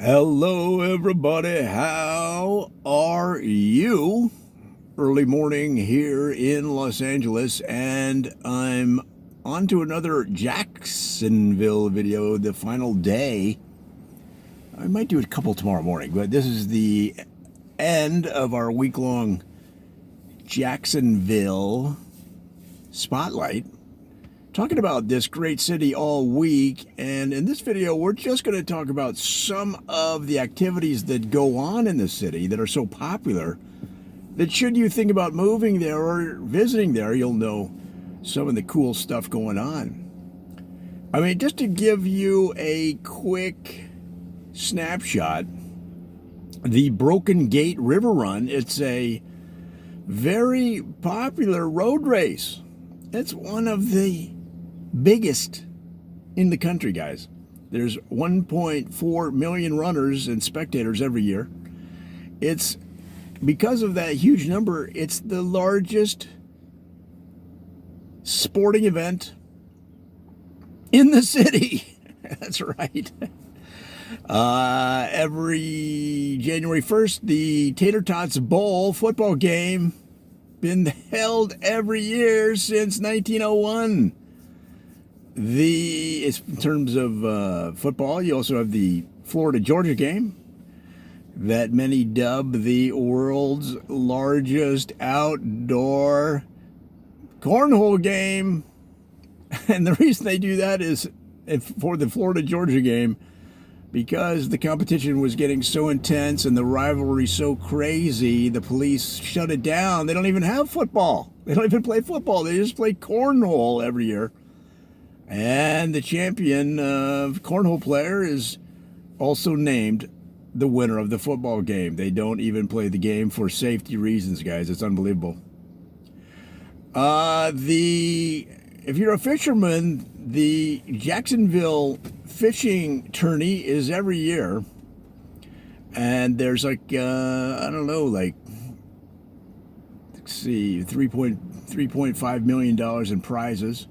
Hello, everybody. How are you? Early morning here in Los Angeles, and I'm on to another Jacksonville video, the final day. I might do a couple tomorrow morning, but this is the end of our week-long Jacksonville spotlight. Talking about this great city all week, and in this video we're just going to talk about some of the activities that go on in the city that are so popular that should you think about moving there or visiting there, you'll know some of the cool stuff going on. I mean, just to give you a quick snapshot, the Broken Gate River Run, it's a very popular road race. It's one of the biggest in the country, guys. There's 1.4 million runners and spectators every year. It's because of that huge number, it's the largest sporting event in the city. That's right. Every January 1st, the Tater Tots Bowl football game been held every year since 1901. In terms of football, you also have the Florida-Georgia game that many dub the world's largest outdoor cornhole game. And the reason they do that is for the Florida-Georgia game, because the competition was getting so intense and the rivalry so crazy, the police shut it down. They don't even have football. They don't even play football. They just play cornhole every year. And the champion cornhole player is also named the winner of the football game. They don't even play the game for safety reasons, guys. It's unbelievable. If you're a fisherman, the Jacksonville fishing tourney is every year. And there's like, I don't know, like, let's see, $3.5 million in prizes.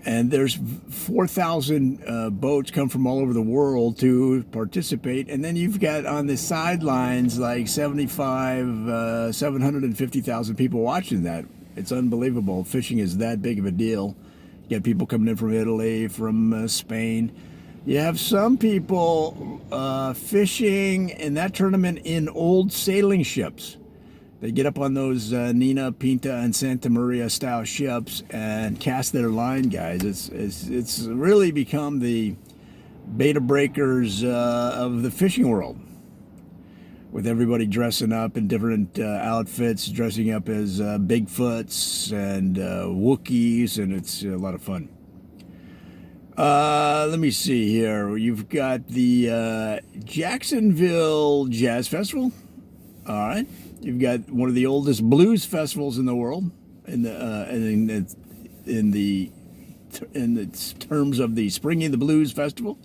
And there's 4,000 boats come from all over the world to participate. And then you've got on the sidelines like 750,000 people watching that. It's unbelievable. Fishing is that big of a deal. You got people coming in from Italy, from Spain. You have some people fishing in that tournament in old sailing ships. They get up on those Nina, Pinta, and Santa Maria style ships and cast their line, guys. It's really become the beta breakers of the fishing world, with everybody dressing up in different outfits, dressing up as Bigfoots and Wookiees, and it's a lot of fun. Let me see here. You've got the Jacksonville Jazz Festival. All right. You've got one of the oldest blues festivals in the world, in the terms of the Spring in the Blues Festival.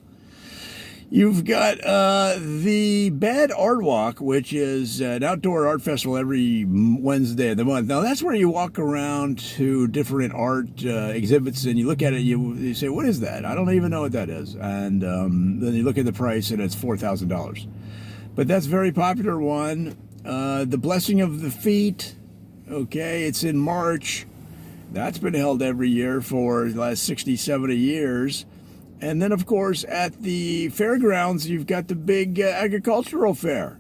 You've got the Bad Art Walk, which is an outdoor art festival every Wednesday of the month. Now, that's where you walk around to different art exhibits, and you look at it, you say, what is that? I don't even know what that is. And then you look at the price, and it's $4,000. But that's a very popular one. The Blessing of the Feet, okay, it's in March. That's been held every year for the last 60, 70 years. And then, of course, at the fairgrounds, you've got the big agricultural fair.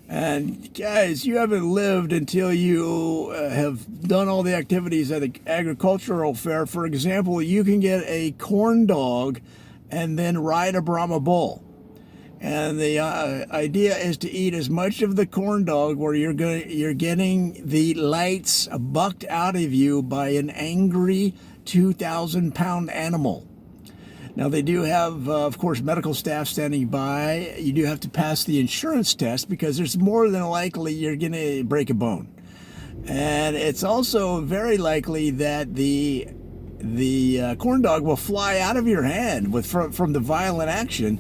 And, guys, you haven't lived until you have done all the activities at the agricultural fair. For example, you can get a corn dog and then ride a Brahma bull. And the idea is to eat as much of the corn dog where you're getting the lights bucked out of you by an angry 2,000-pound animal. Now, they do have, of course, medical staff standing by. You do have to pass the insurance test because there's more than likely you're going to break a bone. And it's also very likely that the corn dog will fly out of your hand from the violent action.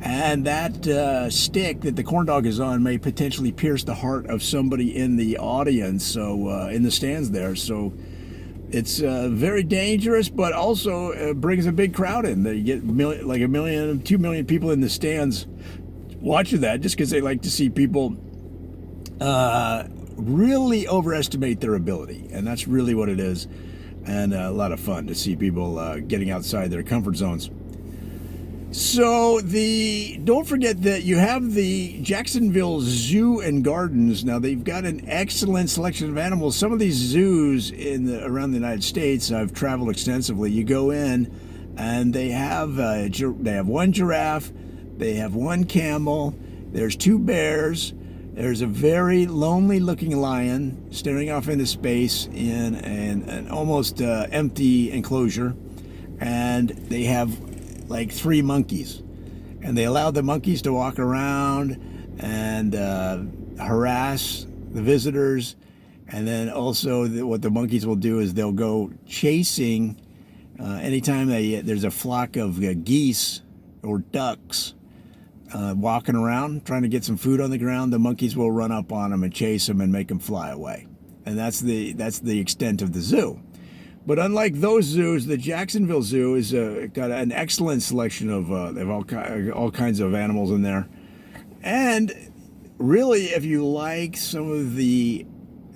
And that stick that the corn dog is on may potentially pierce the heart of somebody in the audience, so in the stands there. So it's very dangerous, but also brings a big crowd in. They get like 1 million, 2 million people in the stands watching that just because they like to see people really overestimate their ability, and that's really what it is. And a lot of fun to see people getting outside their comfort zones. So don't forget that you have the Jacksonville Zoo and Gardens. Now they've got an excellent selection of animals. Some of these zoos around the United States, I've traveled extensively. You go in, and they have one giraffe, they have one camel, there's 2 bears, there's a very lonely-looking lion staring off into space in an almost empty enclosure, and they have like 3 monkeys, and they allow the monkeys to walk around and harass the visitors. And then also what the monkeys will do is they'll go chasing anytime there's a flock of geese or ducks walking around trying to get some food on the ground. The monkeys will run up on them and chase them and make them fly away. And that's the extent of the zoo. But unlike those zoos, the Jacksonville Zoo is got an excellent selection of all kinds of animals in there. And really, if you like some of the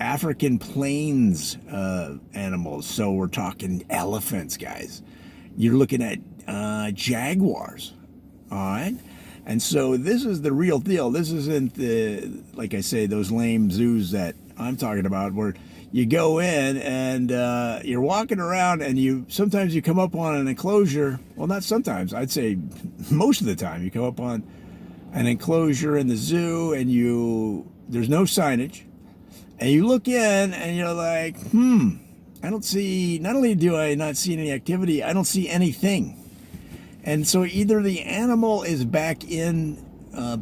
African plains animals, so we're talking elephants, guys. You're looking at jaguars, all right? And so this is the real deal. This isn't like I say, those lame zoos that I'm talking about, where you go in and you're walking around, and sometimes you come up on an enclosure. Well, not sometimes. I'd say most of the time you come up on an enclosure in the zoo, and there's no signage, and you look in and you're like, I don't see. Not only do I not see any activity, I don't see anything. And so either the animal is back in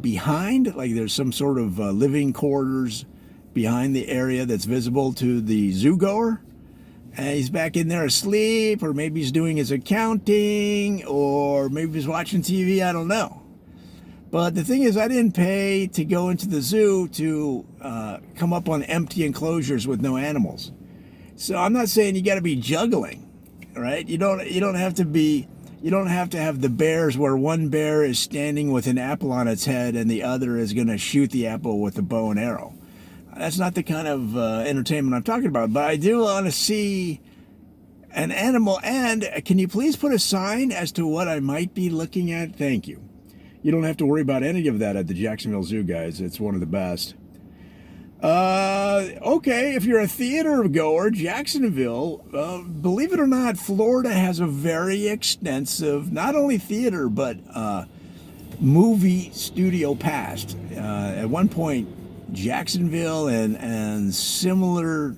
behind, like there's some sort of living quarters behind the area that's visible to the zoo goer, and he's back in there asleep, or maybe he's doing his accounting, or maybe he's watching TV, I don't know. But the thing is, I didn't pay to go into the zoo to come up on empty enclosures with no animals. So I'm not saying you got to be juggling, right? You don't have to have the bears where one bear is standing with an apple on its head and the other is going to shoot the apple with a bow and arrow. That's not the kind of entertainment I'm talking about. But I do want to see an animal. And can you please put a sign as to what I might be looking at? Thank you. You don't have to worry about any of that at the Jacksonville Zoo, guys. It's one of the best. Okay, if you're a theater goer, Jacksonville, believe it or not, Florida has a very extensive, not only theater, but movie studio past. At one point, Jacksonville and similar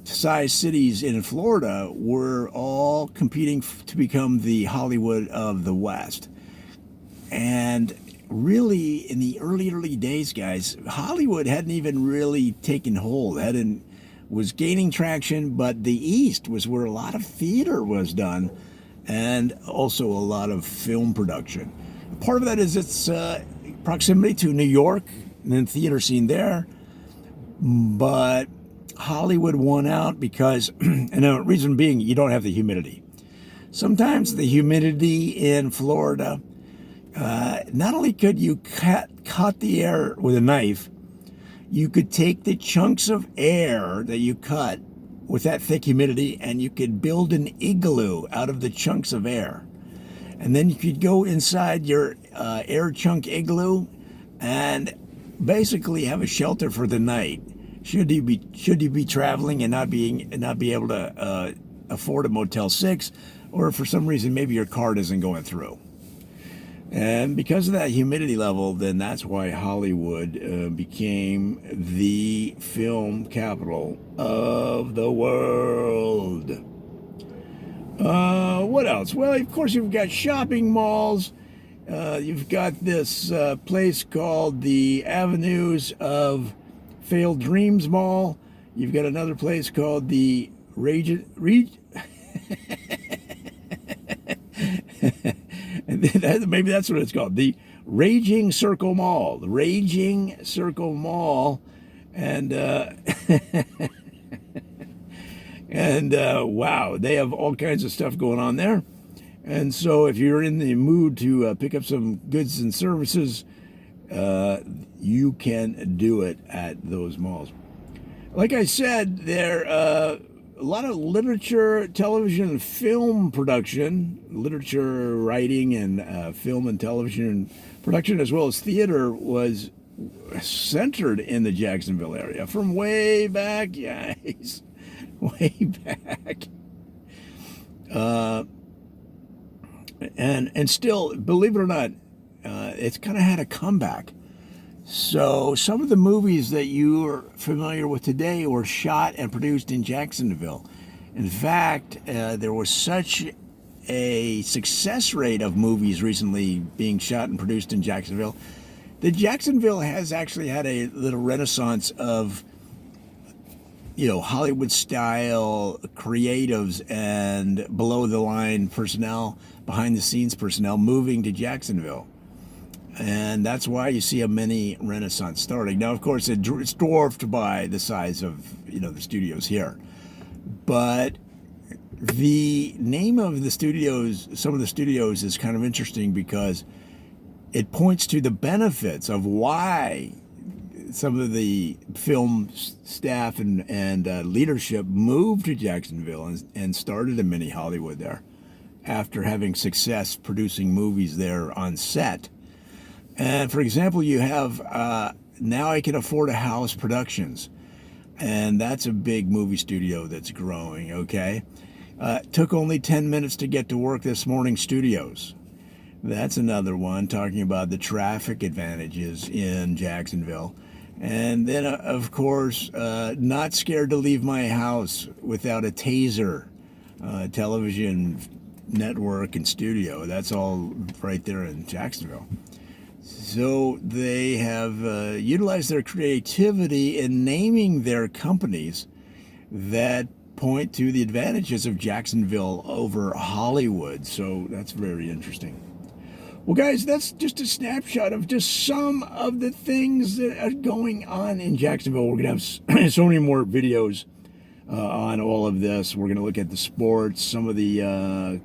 sized cities in Florida were all competing to become the Hollywood of the West. And really, in the early days, guys, Hollywood hadn't even really taken hold, was gaining traction, but the East was where a lot of theater was done, and also a lot of film production. Part of that is its proximity to New York and the theater scene there, but Hollywood won out because, and the reason being, you don't have the humidity. Sometimes the humidity in Florida, not only could you cut the air with a knife, you could take the chunks of air that you cut with that thick humidity, and you could build an igloo out of the chunks of air. And then you could go inside your air chunk igloo and basically have a shelter for the night. Should you be traveling and not be able to afford a Motel 6, or for some reason maybe your card isn't going through. And because of that humidity level, then that's why Hollywood became the film capital of the world. What else? Well, of course, you've got shopping malls. You've got this place called the Avenues of Failed Dreams Mall. You've got another place called the Maybe that's what it's called. The Raging Circle Mall. The Raging Circle Mall. And wow, they have all kinds of stuff going on there. And so if you're in the mood to pick up some goods and services, you can do it at those malls. Like I said, there a lot of literature, television, film production, literature writing, and film and television production, as well as theater, was centered in the Jacksonville area from way back. Yes, way back. And still, believe it or not, it's kind of had a comeback. So some of the movies that you're familiar with today were shot and produced in Jacksonville. In fact, there was such a success rate of movies recently being shot and produced in Jacksonville that Jacksonville has actually had a little renaissance of, Hollywood style creatives and below the line personnel, behind the scenes personnel moving to Jacksonville. And that's why you see a mini renaissance starting. Now, of course, it's dwarfed by the size of, the studios here. But the name of the studios, some of the studios, is kind of interesting because it points to the benefits of why some of the film staff and leadership moved to Jacksonville and started a mini Hollywood there after having success producing movies there on set. And for example, you have Now I Can Afford a House Productions, and that's a big movie studio that's growing, okay? Took only 10 minutes to get to work this morning studios. That's another one, talking about the traffic advantages in Jacksonville. And then, of course, Not Scared to Leave My House Without a Taser television network and studio. That's all right there in Jacksonville. So they have utilized their creativity in naming their companies that point to the advantages of Jacksonville over Hollywood. So that's very interesting. Well, guys, that's just a snapshot of just some of the things that are going on in Jacksonville. We're going to have so many more videos on all of this. We're going to look at the sports, some of the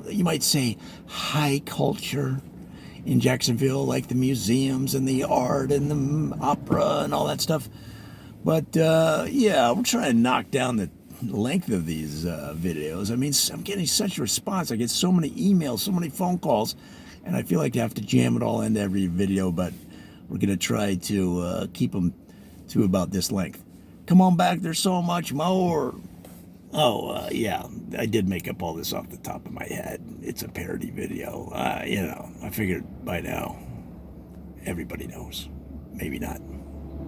you might say, high culture in Jacksonville, like the museums and the art and the opera and all that stuff. But yeah, we're trying to knock down the length of these videos. I mean, I'm getting such a response. I get so many emails, so many phone calls, and I feel like I have to jam it all into every video, but we're going to try to keep them to about this length. Come on back, there's so much more. Oh, yeah, I did make up all this off the top of my head. It's a parody video. I figured by now everybody knows. Maybe not.